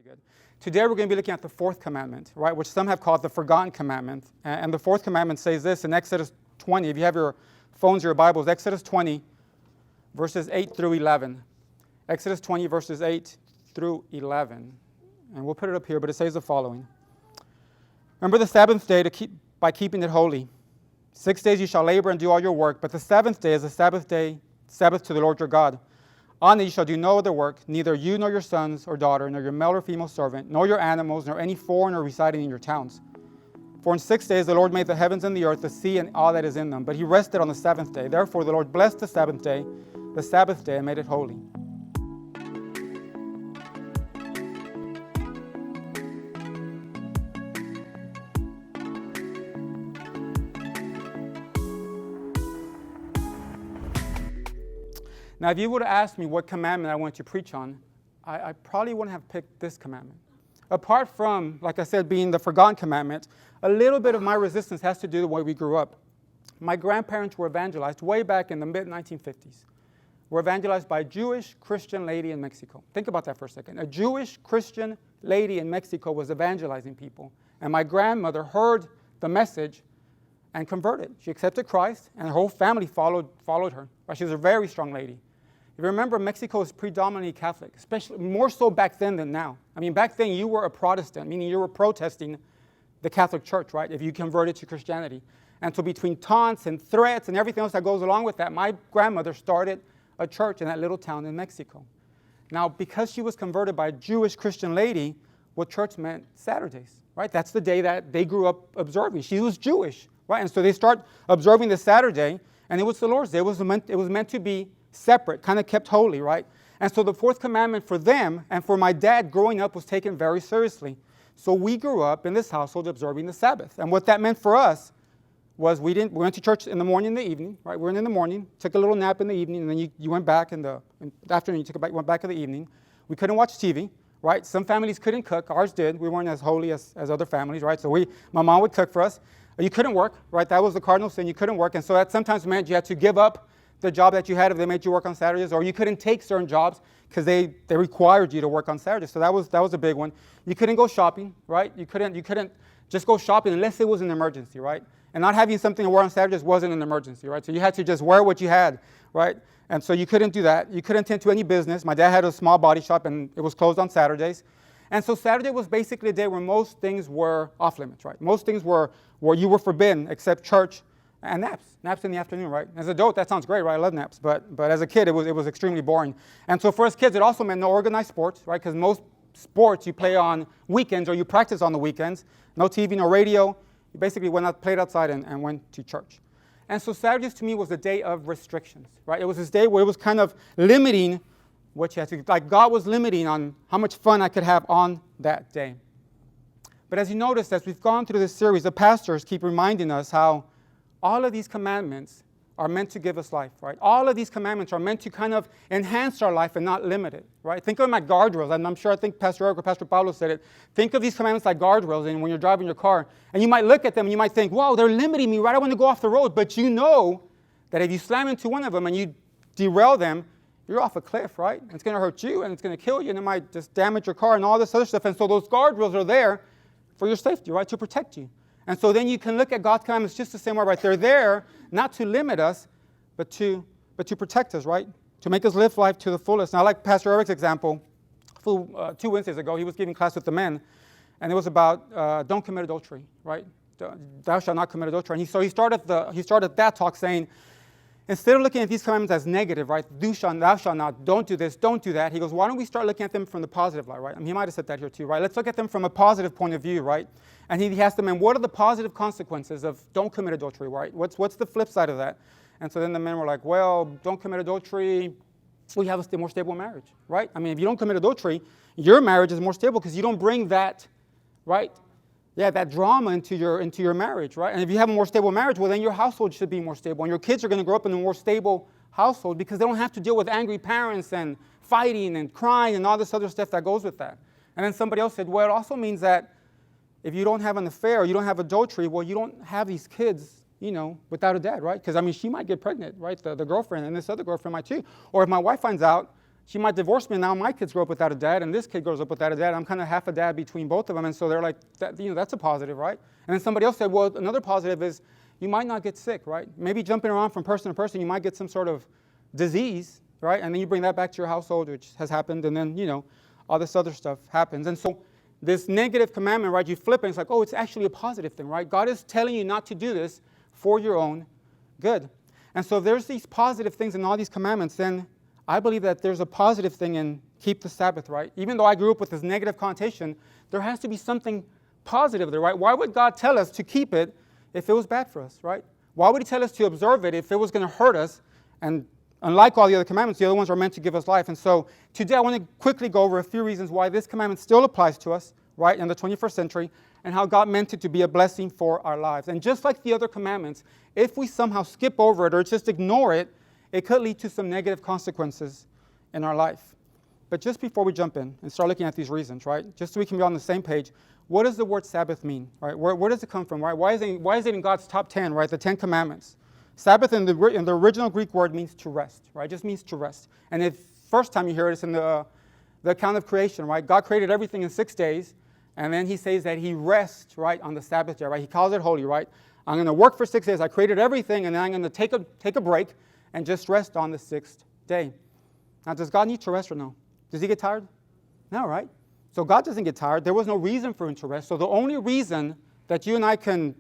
good. Today we're going to be looking at the fourth commandment, right, which some have called the Forgotten Commandment. And the fourth commandment says this in Exodus 20. If you have your phones or your Bibles, Exodus 20, verses 8 through 11. Exodus 20, verses 8 through 11. And we'll put it up here, but it says the following. Remember the Sabbath day by keeping it holy. 6 days you shall labor and do all your work, but the seventh day is a Sabbath day, Sabbath to the Lord your God. On it you shall do no other work, neither you nor your sons or daughter, nor your male or female servant, nor your animals, nor any foreigner residing in your towns. For in 6 days the Lord made the heavens and the earth, the sea, and all that is in them. But he rested on the seventh day. Therefore the Lord blessed the Sabbath day, and made it holy. Now, if you would have asked me what commandment I want to preach on, I probably wouldn't have picked this commandment. Apart from, like I said, being the Forgotten Commandment, a little bit of my resistance has to do with the way we grew up. My grandparents were evangelized way back in the mid-1950s. Were evangelized by a Jewish Christian lady in Mexico. Think about that for a second. A Jewish Christian lady in Mexico was evangelizing people. And my grandmother heard the message and converted. She accepted Christ, and her whole family followed her. She was a very strong lady. If you remember, Mexico is predominantly Catholic, especially more so back then than now. I mean, back then you were a Protestant, meaning you were protesting the Catholic Church, right, if you converted to Christianity. And so between taunts and threats and everything else that goes along with that, my grandmother started a church in that little town in Mexico. Now, because she was converted by a Jewish Christian lady, what church meant Saturdays, right? That's the day that they grew up observing. She was Jewish, right? And so they start observing the Saturday, and it was the Lord's Day. It was meant to be separate, kind of kept holy, right? And so the fourth commandment for them and for my dad growing up was taken very seriously. So we grew up in this household observing the Sabbath. And what that meant for us was we went to church in the morning and the evening, right? We went in the morning, took a little nap in the evening, and then you went back in the afternoon, went back in the evening. We couldn't watch TV, right? Some families couldn't cook. Ours did. We weren't as holy as other families, right? So my mom would cook for us. You couldn't work, right? That was the cardinal sin. You couldn't work. And so that sometimes meant you had to give up the job that you had if they made you work on Saturdays, or you couldn't take certain jobs because they required you to work on Saturdays. So that was a big one. You couldn't go shopping, right? You couldn't just go shopping unless it was an emergency, right? And not having something to wear on Saturdays wasn't an emergency, right? So you had to just wear what you had, right? And so you couldn't do that. You couldn't attend to any business. My dad had a small body shop, and it was closed on Saturdays. And so Saturday was basically a day where most things were off limits, right? Most things were where you were forbidden except church and naps in the afternoon, right? As an adult, that sounds great, right? I love naps, but as a kid, it was extremely boring. And so for us kids, it also meant no organized sports, right? Because most sports you play on weekends or you practice on the weekends. No TV, no radio. You basically went out, played outside, and went to church. And so Saturdays to me was a day of restrictions, right? It was this day where it was kind of limiting what you had to, like God was limiting on how much fun I could have on that day. But as you notice, as we've gone through this series, the pastors keep reminding us how all of these commandments are meant to give us life, right? All of these commandments are meant to kind of enhance our life and not limit it, right? Think of them like guardrails, and I think Pastor Eric or Pastor Pablo said it. Think of these commandments like guardrails, and when you're driving your car, and you might look at them and you might think, wow, they're limiting me, right? I want to go off the road. But you know that if you slam into one of them and you derail them, you're off a cliff, right? And it's going to hurt you, and it's going to kill you, and it might just damage your car and all this other stuff. And so those guardrails are there for your safety, right? To protect you. And so then you can look at God's commandments just the same way, right? They're there not to limit us, but to protect us, right? To make us live life to the fullest. Now, I like Pastor Eric's example. 2 Wednesdays ago, he was giving class with the men, and it was about don't commit adultery, right? Thou shalt not commit adultery. And he started that talk saying, instead of looking at these commandments as negative, right? Thou shalt not, don't do this, don't do that. He goes, why don't we start looking at them from the positive light, right? I mean, he might have said that here too, right? Let's look at them from a positive point of view, right? And he asked them, and what are the positive consequences of don't commit adultery, right? What's the flip side of that? And so then the men were like, well, don't commit adultery, we have a more stable marriage, right? I mean, if you don't commit adultery, your marriage is more stable because you don't bring that, right? Yeah, that drama into your marriage, right? And if you have a more stable marriage, well, then your household should be more stable. And your kids are going to grow up in a more stable household because they don't have to deal with angry parents and fighting and crying and all this other stuff that goes with that. And then somebody else said, well, it also means that if you don't have an affair or you don't have adultery, well, you don't have these kids, without a dad, right? Because, I mean, she might get pregnant, right? The girlfriend, and this other girlfriend might too. Or if my wife finds out she might divorce me, and now my kids grow up without a dad, and this kid grows up without a dad. I'm kind of half a dad between both of them, and so they're like, that's a positive, right? And then somebody else said, well, another positive is you might not get sick, right? Maybe jumping around from person to person, you might get some sort of disease, right? And then you bring that back to your household, which has happened, and then, all this other stuff happens. And so this negative commandment, right, you flip it, and it's like, oh, it's actually a positive thing, right? God is telling you not to do this for your own good. And so if there's these positive things in all these commandments, then I believe that there's a positive thing in keep the Sabbath, right? Even though I grew up with this negative connotation, there has to be something positive there, right? Why would God tell us to keep it if it was bad for us, right? Why would he tell us to observe it if it was going to hurt us? And unlike all the other commandments, the other ones are meant to give us life. And so today I want to quickly go over a few reasons why this commandment still applies to us, right, in the 21st century, and how God meant it to be a blessing for our lives. And just like the other commandments, if we somehow skip over it or just ignore it, it could lead to some negative consequences in our life. But just before we jump in and start looking at these reasons, right, just so we can be on the same page, what does the word Sabbath mean, right? Where does it come from, right? Why is it in God's top 10, right, the 10 commandments? Sabbath in the original Greek word means to rest, right? It just means to rest. And the first time you hear it, it's in the account of creation, right? God created everything in 6 days, and then he says that he rests, right, on the Sabbath day, right? He calls it holy, right? I'm going to work for 6 days. I created everything, and then I'm going to take a break and just rest on the 6th day. Now, does God need to rest or no? Does he get tired? No, right? So God doesn't get tired. There was no reason for him to rest. So the only reason that you and I can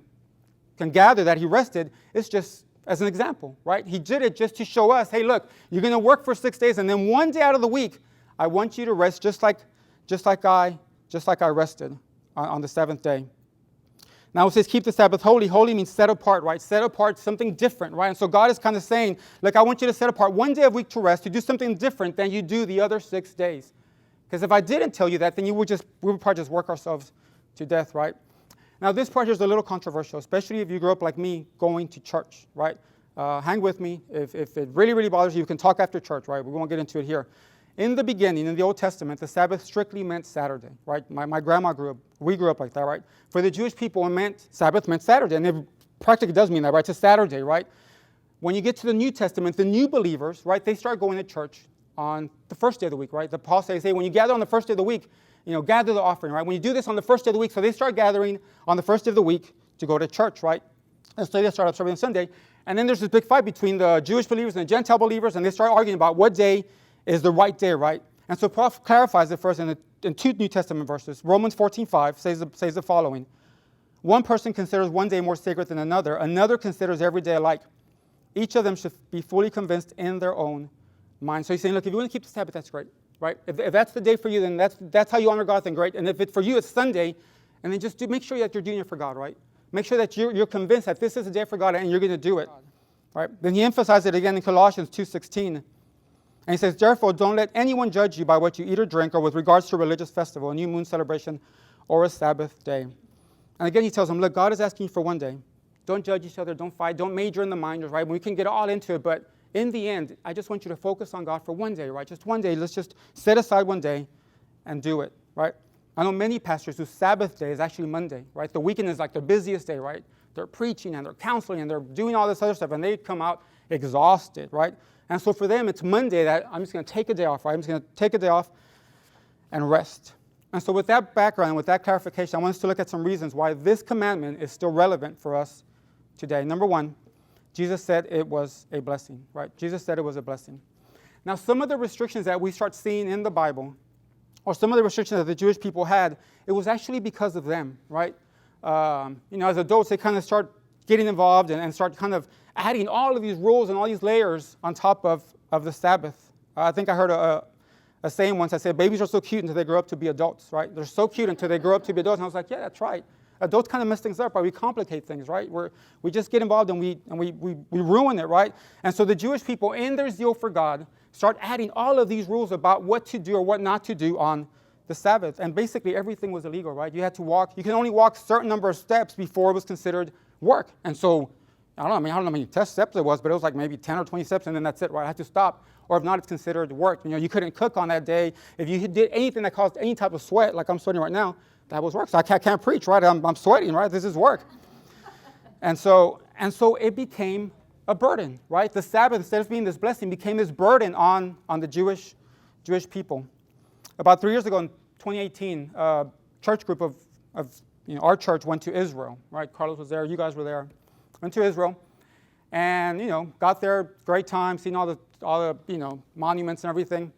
gather that he rested is just as an example, right? He did it just to show us, hey, look, you're going to work for 6 days, and then one day out of the week, I want you to rest just like I rested on the 7th day. Now it says keep the Sabbath holy. Holy means set apart, right? Set apart, something different, right? And so God is kind of saying, look, I want you to set apart one day a week to rest, to do something different than you do the other 6 days. Because if I didn't tell you that, then we would probably just work ourselves to death, right? Now this part here is a little controversial, especially if you grew up like me going to church, right? Hang with me. If it really, really bothers you, you can talk after church, right? We won't get into it here. In the beginning, in the Old Testament, the Sabbath strictly meant Saturday, right? My grandma we grew up like that, right? For the Jewish people, Sabbath meant Saturday, and it practically does mean that, right? It's a Saturday, right? When you get to the New Testament, the new believers, right, they start going to church on the first day of the week, right? The Paul says, hey, when you gather on the first day of the week, gather the offering, right? When you do this on the first day of the week, so they start gathering on the first day of the week to go to church, right? And so they start observing on Sunday, and then there's this big fight between the Jewish believers and the Gentile believers, and they start arguing about what day is the right day, right? And so Paul clarifies it first in 2 New Testament verses. Romans 14:5 says the following. One person considers one day more sacred than another. Another considers every day alike. Each of them should be fully convinced in their own mind. So he's saying, look, if you want to keep the Sabbath, that's great, right? If that's the day for you, then that's how you honor God, then great. And if for you it's Sunday, and then just make sure that you're doing it for God, right? Make sure that you're convinced that this is a day for God and you're going to do it, right? Then he emphasizes it again in Colossians 2:16. And he says, therefore, don't let anyone judge you by what you eat or drink or with regards to a religious festival, a new moon celebration, or a Sabbath day. And again, he tells them, look, God is asking you for one day. Don't judge each other. Don't fight. Don't major in the mind, right? We can get all into it, but in the end, I just want you to focus on God for one day, right? Just one day. Let's just set aside one day and do it, right? I know many pastors whose Sabbath day is actually Monday, right? The weekend is like the busiest day, right? They're preaching and they're counseling and they're doing all this other stuff, and they come out exhausted, right? And so for them, it's Monday that I'm just going to take a day off, right? I'm just going to take a day off and rest. And so with that background, with that clarification, I want us to look at some reasons why this commandment is still relevant for us today. Number one, Jesus said it was a blessing, right? Jesus said it was a blessing. Now, some of the restrictions that we start seeing in the Bible, or some of the restrictions that the Jewish people had, it was actually because of them, right? As adults, they kind of start getting involved and start kind of adding all of these rules and all these layers on top of the Sabbath. I think I heard a saying once. I said, babies are so cute until they grow up to be adults, right? They're so cute until they grow up to be adults. And I was like, yeah, that's right. Adults kind of mess things up, right? We complicate things, right? We just get involved and we ruin it, right? And so the Jewish people, in their zeal for God, start adding all of these rules about what to do or what not to do on the Sabbath. And basically everything was illegal, right? You can only walk a certain number of steps before it was considered work. And so I don't know how many steps it was, but it was like maybe 10 or 20 steps, and then that's it, right? I had to stop, or if not, it's considered work. You couldn't cook on that day. If you did anything that caused any type of sweat, like I'm sweating right now, that was work. So I can't preach, right? I'm sweating, right? This is work. And so it became a burden, right? The Sabbath, instead of being this blessing, became this burden on the Jewish Jewish people. About 3 years ago in 2018, a church group of our church went to Israel, right? Carlos was there, you guys were there. Went to Israel, and got there, great time, seeing all the monuments and everything.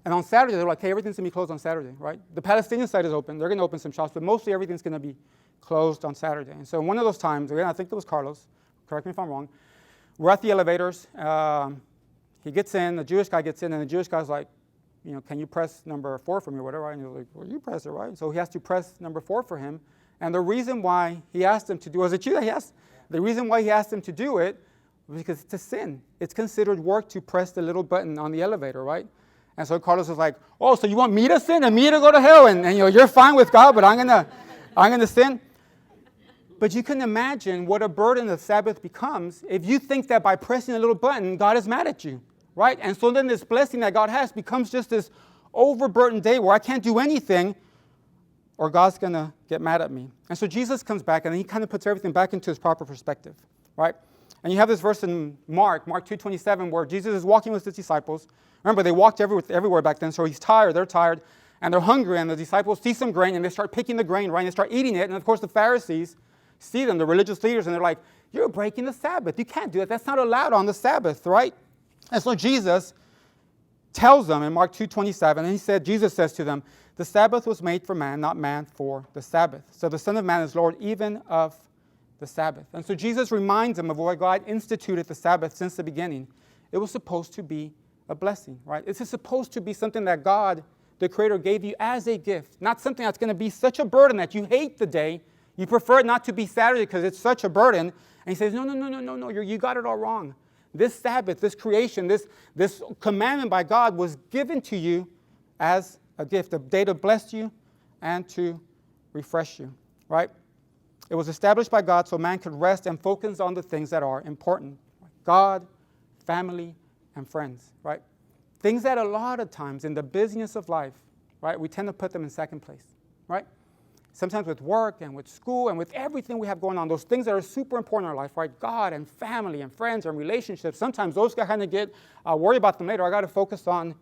And on Saturday, they're like, hey, everything's going to be closed on Saturday, right? The Palestinian side is open. They're going to open some shops, but mostly everything's going to be closed on Saturday. And so one of those times, again, I think it was Carlos, correct me if I'm wrong, we're at the elevators. He gets in, the Jewish guy gets in, and the Jewish guy's like, can you press number 4 for me or whatever? Right? And he's like, well, you press it, right? And so he has to press number 4 for him. And the reason why he asked him to do, was it you that he asked? The reason why he asked him to do it was because it's a sin. It's considered work to press the little button on the elevator, right? And so Carlos was like, oh, so you want me to sin and me to go to hell? And you're fine with God, but I'm gonna sin? But you can imagine what a burden the Sabbath becomes if you think that by pressing a little button, God is mad at you, right? And so then this blessing that God has becomes just this overburdened day where I can't do anything or God's going to get mad at me. And so Jesus comes back and he kind of puts everything back into his proper perspective, right? And you have this verse in Mark 2:27, where Jesus is walking with his disciples. Remember, they walked everywhere back then, so he's tired, they're tired, and they're hungry, and the disciples see some grain, and they start picking the grain, right? And they start eating it, and of course the Pharisees see them, the religious leaders, and they're like, you're breaking the Sabbath. You can't do that. That's not allowed on the Sabbath, right? And so Jesus tells them in Mark 2:27, and Jesus says to them, the Sabbath was made for man, not man for the Sabbath. So the Son of Man is Lord even of the Sabbath. And so Jesus reminds them of why God instituted the Sabbath since the beginning. It was supposed to be a blessing, right? This is supposed to be something that God, the Creator, gave you as a gift, not something that's going to be such a burden that you hate the day. You prefer it not to be Saturday because it's such a burden. And he says, no, you got it all wrong. This Sabbath, this creation, this commandment by God was given to you as a gift, a day to bless you and to refresh you, right? It was established by God so man could rest and focus on the things that are important. God, family, and friends, right? Things that a lot of times in the busyness of life, right, we tend to put them in second place, right? Sometimes with work and with school and with everything we have going on, those things that are super important in our life, right? God and family and friends and relationships, sometimes those kind of get, I'll worry about them later. I got to focus on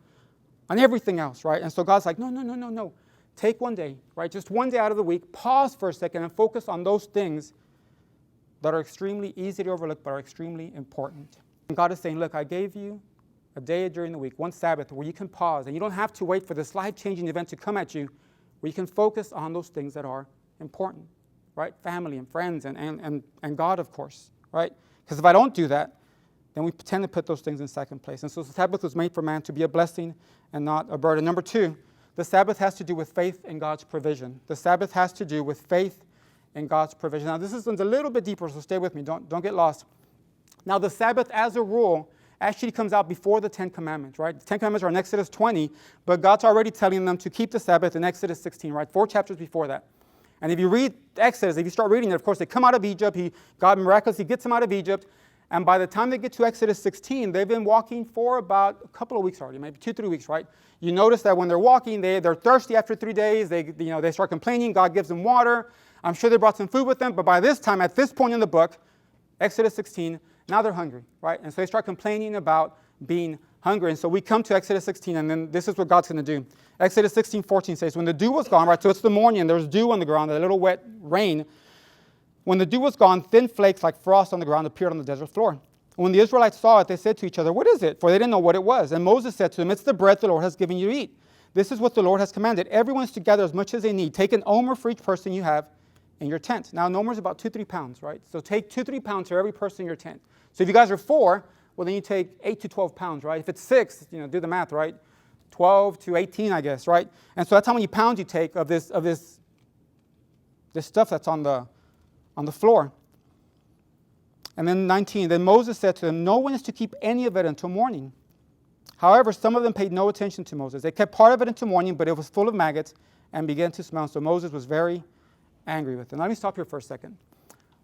everything else, right? And so God's like, no. Take one day, right? Just one day out of the week, pause for a second and focus on those things that are extremely easy to overlook but are extremely important. And God is saying, look, I gave you a day during the week, one Sabbath, where you can pause, and you don't have to wait for this life-changing event to come at you, where you can focus on those things that are important, right? Family and friends and God, of course, right? Because if I don't do that, then we tend to put those things in second place. And so the Sabbath was made for man to be a blessing and not a burden. Number 2, the Sabbath has to do with faith in God's provision. The Sabbath has to do with faith in God's provision. Now, this is a little bit deeper, so stay with me. Don't get lost. Now, the Sabbath, as a rule, actually comes out before the 10 Commandments, right? The 10 Commandments are in Exodus 20, but God's already telling them to keep the Sabbath in Exodus 16, right? 4 chapters before that. And if you read Exodus, if you start reading it, of course, they come out of Egypt. God miraculously gets them out of Egypt. And by the time they get to Exodus 16, they've been walking for about a couple of weeks already, maybe 2-3 weeks, right? You notice that when they're walking, they're thirsty after 3 days. They start complaining. God gives them water. I'm sure they brought some food with them. But by this time, at this point in the book, Exodus 16, now they're hungry, right? And so they start complaining about being hungry. And so we come to Exodus 16, and then this is what God's going to do. Exodus 16:14 says, when the dew was gone, right? So it's the morning, and there's dew on the ground, a little wet rain. When the dew was gone, thin flakes like frost on the ground appeared on the desert floor. When the Israelites saw it, they said to each other, what is it? For they didn't know what it was. And Moses said to them, it's the bread the Lord has given you to eat. This is what the Lord has commanded. Everyone's together as much as they need. Take an omer for each person you have in your tent. Now, an omer is about 2-3 pounds, right? So take 2-3 pounds for every person in your tent. So if you guys are 4, well, then you take 8 to 12 pounds, right? If it's 6, do the math, right? 12 to 18, I guess, right? And so that's how many pounds you take of this stuff that's on the floor. And then 19, then Moses said to them, no one is to keep any of it until morning. However, some of them paid no attention to Moses. They kept part of it until morning, but it was full of maggots and began to smell. So Moses was very angry with them. Let me stop here for a second.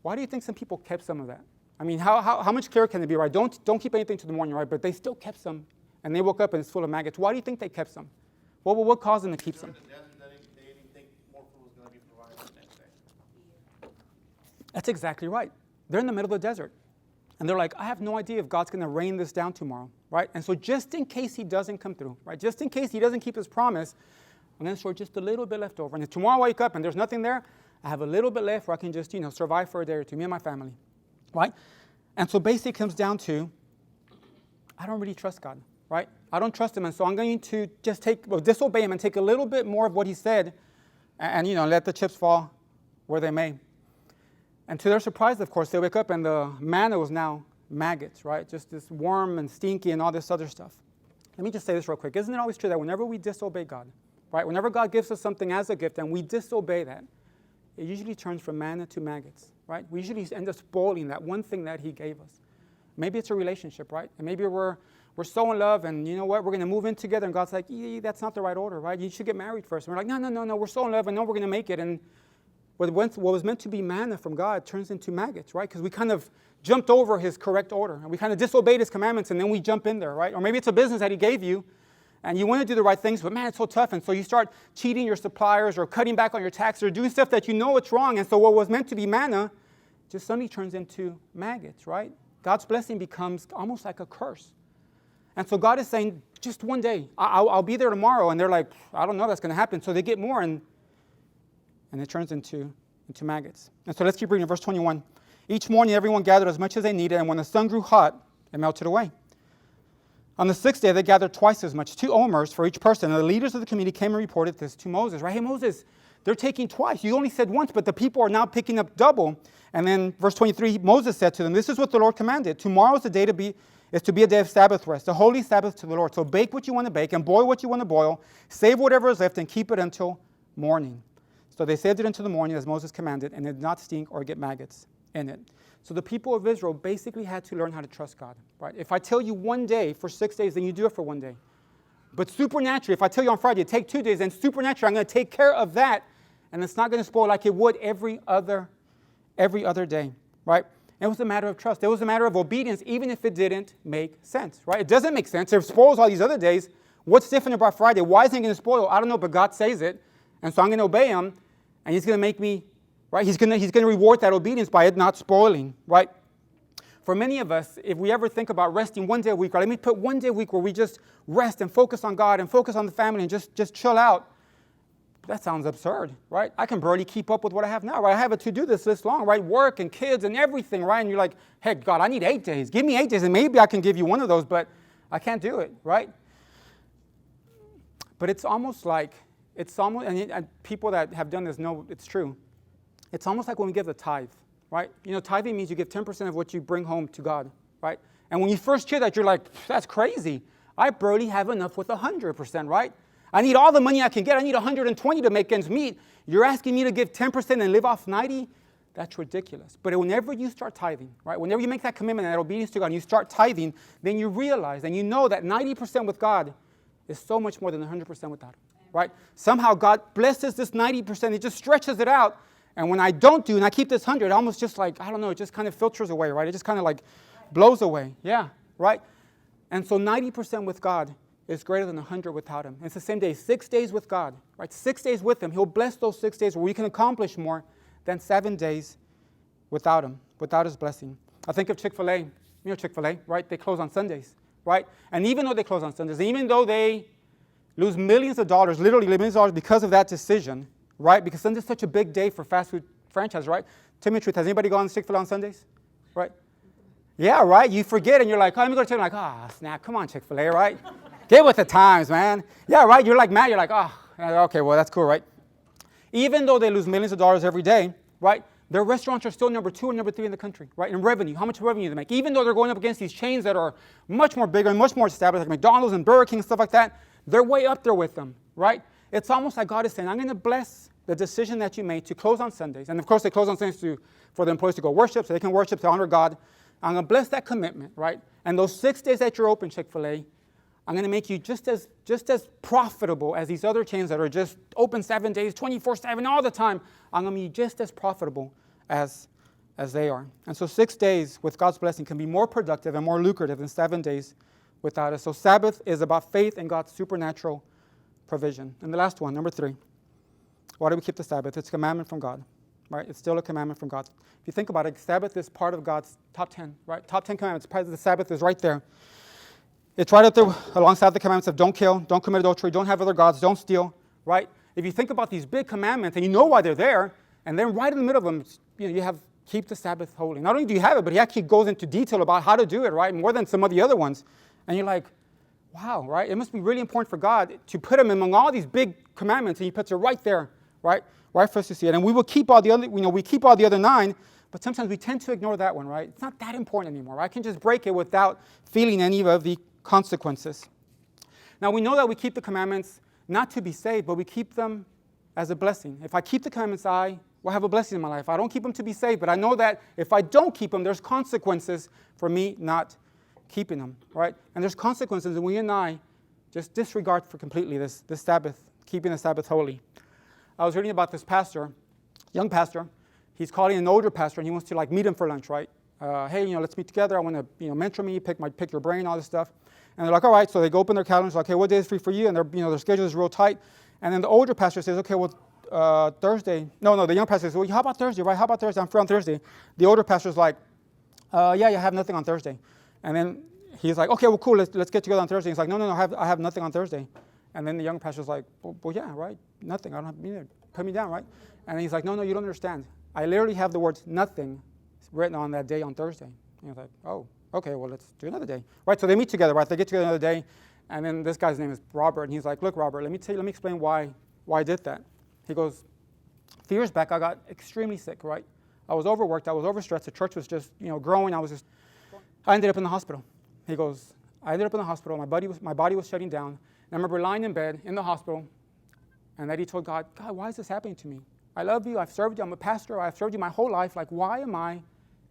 Why do you think some people kept some of that? I mean, how much clearer can it be, right? Don't keep anything to the morning, right? But they still kept some, and they woke up and it's full of maggots. Why do you think they kept some? What caused them to keep some? They didn't think more food was going to be provided the next day. That's exactly right. They're in the middle of the desert. And they're like, I have no idea if God's going to rain this down tomorrow, right? And so just in case he doesn't come through, right? Just in case he doesn't keep his promise, I'm going to store just a little bit left over. And if tomorrow I wake up and there's nothing there, I have a little bit left where I can just, survive for a day or two, me and my family, right? And so basically it comes down to, I don't really trust God, right? I don't trust him. And so I'm going to just disobey him and take a little bit more of what he said and let the chips fall where they may. And to their surprise, of course, they wake up and the manna was now maggots, right? Just this warm and stinky and all this other stuff. Let me just say this real quick. Isn't it always true that whenever we disobey God, right? Whenever God gives us something as a gift and we disobey that, it usually turns from manna to maggots, right? We usually end up spoiling that one thing that he gave us. Maybe it's a relationship, right? And maybe we're so in love and you know what? We're going to move in together and God's like, that's not the right order, right? You should get married first. And we're like, no, we're so in love and no, we're going to make it. And what was meant to be manna from God turns into maggots, right? Because we kind of jumped over his correct order and we kind of disobeyed his commandments and then we jump in there, right? Or maybe it's a business that he gave you and you want to do the right things, but man, it's so tough. And so you start cheating your suppliers or cutting back on your taxes or doing stuff that you know it's wrong. And so what was meant to be manna just suddenly turns into maggots, right? God's blessing becomes almost like a curse. And so God is saying, just one day, I'll be there tomorrow. And they're like, I don't know that's going to happen. So they get more and it turns into maggots. And so let's keep reading verse 21. Each morning everyone gathered as much as they needed, and when the sun grew hot, it melted away. On the sixth day, they gathered twice as much, 2 omers for each person. And the leaders of the community came and reported this to Moses, right? Hey, Moses, they're taking twice. You only said once, but the people are now picking up double. And then verse 23, Moses said to them, this is what the Lord commanded. Tomorrow is the day to be a day of Sabbath rest, a holy Sabbath to the Lord. So bake what you want to bake and boil what you want to boil. Save whatever is left and keep it until morning. So they saved it until the morning as Moses commanded, and it did not stink or get maggots in it. So the people of Israel basically had to learn how to trust God, right? If I tell you one day for 6 days, then you do it for one day. But supernaturally, if I tell you on Friday, take 2 days, then supernaturally, I'm going to take care of that, and it's not going to spoil like it would every other day, right? It was a matter of trust. It was a matter of obedience, even if it didn't make sense, right? It doesn't make sense. It spoils all these other days. What's different about Friday? Why isn't it going to spoil? I don't know, but God says it, and so I'm going to obey him, and he's going to make me, right? He's going to reward that obedience by it not spoiling, right? For many of us, if we ever think about resting one day a week, right? Let me put one day a week where we just rest and focus on God and focus on the family and just chill out. That sounds absurd, right? I can barely keep up with what I have now, right? I have a to-do list long, right? Work and kids and everything, right? And you're like, hey, God, I need 8 days. Give me 8 days, and maybe I can give you one of those, but I can't do it, right? But it's almost, and people that have done this know it's true. It's almost like when we give the tithe, right? Tithing means you give 10% of what you bring home to God, right? And when you first hear that, you're like, that's crazy. I barely have enough with 100%, right? I need all the money I can get. I need 120 to make ends meet. You're asking me to give 10% and live off 90? That's ridiculous. But whenever you start tithing, right? Whenever you make that commitment and that obedience to God and you start tithing, then you realize and you know that 90% with God is so much more than 100% without him, right? Somehow God blesses this 90%. He just stretches it out. And when I don't do and I keep this 100, almost just like, I don't know, it just kind of filters away, right? It just kind of like blows away. Yeah, right? And so 90% with God is greater than 100 without him. And it's the same day, 6 days with God, right? 6 days with him. He'll bless those 6 days where we can accomplish more than 7 days without him, without his blessing. I think of Chick-fil-A. You know Chick-fil-A, right? They close on Sundays, right? And even though they close on Sundays, even though they lose millions of dollars, literally millions of dollars because of that decision, right? Because Sunday's such a big day for fast food franchise, right? Tell me the truth, has anybody gone to Chick-fil-A on Sundays? Right? Yeah, right? You forget and you're like, oh, let me go to Chick-fil-A. Like, snap, come on, Chick-fil-A, right? Get with the times, man. Yeah, right? You're like mad. You're like, okay, well, that's cool, right? Even though they lose millions of dollars every day, right? Their restaurants are still number 2 and number 3 in the country, right? In revenue, how much revenue they make. Even though they're going up against these chains that are much more bigger and much more established, like McDonald's and Burger King and stuff like that, they're way up there with them, right? It's almost like God is saying, I'm going to bless the decision that you made to close on Sundays. And of course, they close on Sundays for the employees to go worship, so they can worship to honor God. I'm going to bless that commitment, right? And those 6 days that you're open, Chick-fil-A, I'm going to make you just as profitable as these other chains that are just open 7 days, 24/7, all the time. I'm going to be just as profitable as they are. And so 6 days with God's blessing can be more productive and more lucrative than 7 days without it. So Sabbath is about faith in God's supernatural provision. And the last one, number 3. Why do we keep the Sabbath? It's a commandment from God. right? It's still a commandment from God. If you think about it, Sabbath is part of God's top 10, right? Top 10 commandments. Part of the Sabbath is right there. It's right up there alongside the commandments of don't kill, don't commit adultery, don't have other gods, don't steal, right? If you think about these big commandments and you know why they're there, and then right in the middle of them, you have keep the Sabbath holy. Not only do you have it, but he actually goes into detail about how to do it, right? More than some of the other ones. And you're like, wow, right? It must be really important for God to put him among all these big commandments, and he puts it right there, right? Right for us to see it. And we will keep all the other, we keep all the other 9, but sometimes we tend to ignore that one, right? It's not that important anymore. I can just break it without feeling any of the consequences. Now, we know that we keep the commandments not to be saved, but we keep them as a blessing. If I keep the commandments, I will have a blessing in my life. I don't keep them to be saved, but I know that if I don't keep them, there's consequences for me not keeping them, right? And there's consequences, and we and I just disregard for completely this Sabbath, keeping the Sabbath holy. I was reading about this pastor, young pastor. He's calling an older pastor, and he wants to meet him for lunch, right? Hey, let's meet together. I want to, mentor me, pick your brain, all this stuff. And they're like, all right. So they go open their calendars, like, hey, what day is free for you? And their schedule is real tight. And then the older pastor says, okay, well, Thursday. No, the young pastor says, well, how about Thursday, right? How about Thursday? I'm free on Thursday. The older pastor's like, yeah, I have nothing on Thursday. And then he's like, okay, well, cool. Let's get together on Thursday. He's like, no, I have nothing on Thursday. And then the young pastor's like, well, yeah, right, nothing. I don't have, put me down, right? And he's like, no, you don't understand. I literally have the words nothing written on that day on Thursday. And he's like, oh, okay, well, let's do another day. Right, so they meet together, right? They get together another day, and then this guy's name is Robert, and he's like, look, Robert, let me explain why I did that. He goes, a few years back, I got extremely sick, right? I was overworked, I was overstressed, the church was just, growing, I ended up in the hospital. He goes, I ended up in the hospital, my body was shutting down, and I remember lying in bed in the hospital, and then he told God, why is this happening to me? I love you, I've served you, I'm a pastor, I've served you my whole life, why am I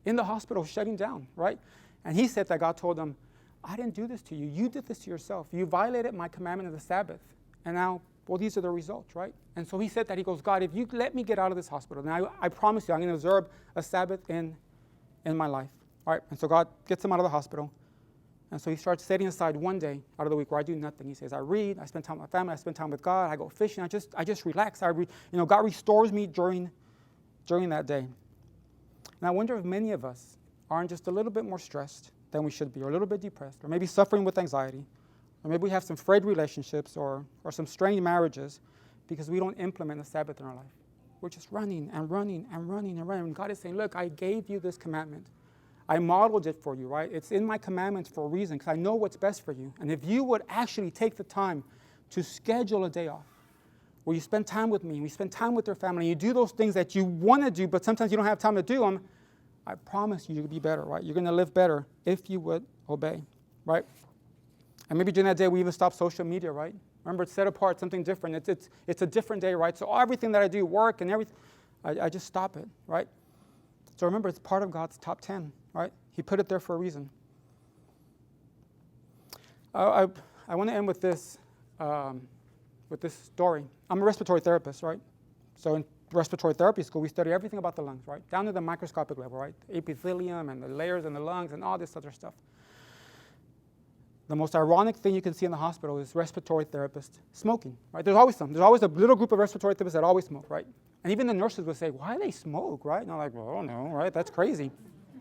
in the hospital shutting down, right? And he said that God told him, I didn't do this to you, you did this to yourself, you violated my commandment of the Sabbath, and now, well, these are the results, right? And so he said that, he goes, God, if you let me get out of this hospital, now I promise you, I'm going to observe a Sabbath in my life, all right? And so God gets him out of the hospital, and so he starts setting aside one day out of the week where I do nothing. He says, I read, I spend time with my family, I spend time with God, I go fishing, I just relax. God restores me during that day. And I wonder if many of us aren't just a little bit more stressed than we should be, or a little bit depressed, or maybe suffering with anxiety, or maybe we have some frayed relationships or some strained marriages because we don't implement the Sabbath in our life. We're just running and running and running and running. And God is saying, look, I gave you this commandment. I modeled it for you, right? It's in my commandments for a reason, because I know what's best for you. And if you would actually take the time to schedule a day off where you spend time with me, and you spend time with your family, and you do those things that you want to do, but sometimes you don't have time to do them, I promise you, you'll be better, right? You're going to live better if you would obey, right? And maybe during that day, we even stop social media, right? Remember, it's set apart, something different. It's a different day, right? So everything that I do, work and everything, I just stop it, right? So remember, it's part of God's top 10, right? He put it there for a reason. I want to end with this story. I'm a respiratory therapist, right? So in respiratory therapy school, we study everything about the lungs, right? Down to the microscopic level, right? Epithelium and the layers in the lungs and all this other stuff. The most ironic thing you can see in the hospital is respiratory therapists smoking, right? There's always a little group of respiratory therapists that always smoke, right? And even the nurses would say, why do they smoke, right? And I'm like, well, I don't know, right? That's crazy.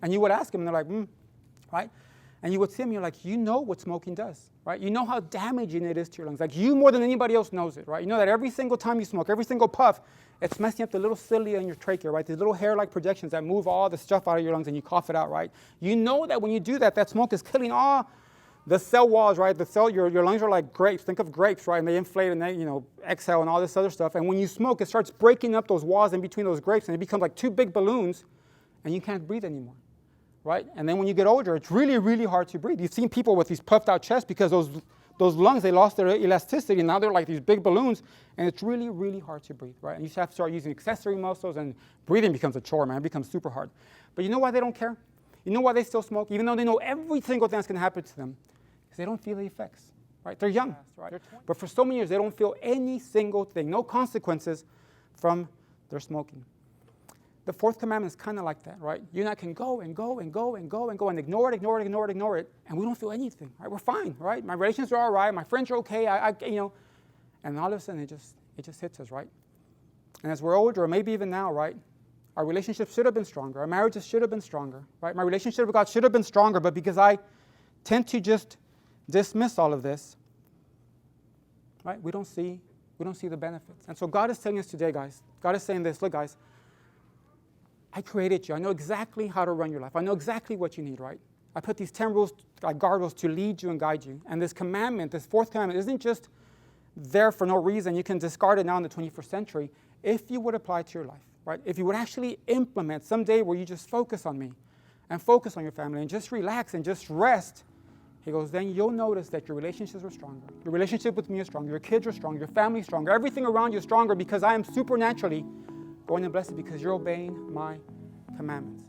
And you would ask them, and they're like, right? And you would see them, you're like, you know what smoking does, right? You know how damaging it is to your lungs. Like, you more than anybody else knows it, right? You know that every single time you smoke, every single puff, it's messing up the little cilia in your trachea, right? These little hair-like projections that move all the stuff out of your lungs and you cough it out, right? You know that when you do that, that smoke is killing all the cell walls, right? Your lungs are like grapes. Think of grapes, right? And they inflate and they, exhale and all this other stuff. And when you smoke, it starts breaking up those walls in between those grapes, and it becomes like two big balloons, and you can't breathe anymore, right? And then when you get older, it's really, really hard to breathe. You've seen people with these puffed out chests because those lungs, they lost their elasticity, and now they're like these big balloons, and it's really, really hard to breathe, right? And you have to start using accessory muscles, and breathing becomes a chore, man. It becomes super hard. But you know why they don't care? You know why they still smoke, even though they know every single thing that's going to happen to them? Because they don't feel the effects, right? They're young, right? But for so many years, they don't feel any single thing, no consequences from their smoking. The fourth commandment is kind of like that, right? You and I can go and go and go and go and go and ignore it, and we don't feel anything, right? We're fine, right? My relationships are all right, my friends are okay, and all of a sudden it just hits us, right? And as we're older, or maybe even now, right? Our relationship should have been stronger. Our marriages should have been stronger, right? My relationship with God should have been stronger, but because I tend to just dismiss all of this, right? We don't see the benefits. And so God is telling us today, guys, God is saying this, look, guys, I created you. I know exactly how to run your life. I know exactly what you need, right? I put these 10 rules, like guardrails, to lead you and guide you. And this commandment, this fourth commandment, isn't just there for no reason. You can discard it now in the 21st century if you would apply it to your life, right? If you would actually implement some day where you just focus on me and focus on your family and just relax and just rest, he goes, then you'll notice that your relationships are stronger. Your relationship with me is stronger. Your kids are stronger. Your family is stronger. Everything around you is stronger because I am supernaturally going to bless you because you're obeying my commandments.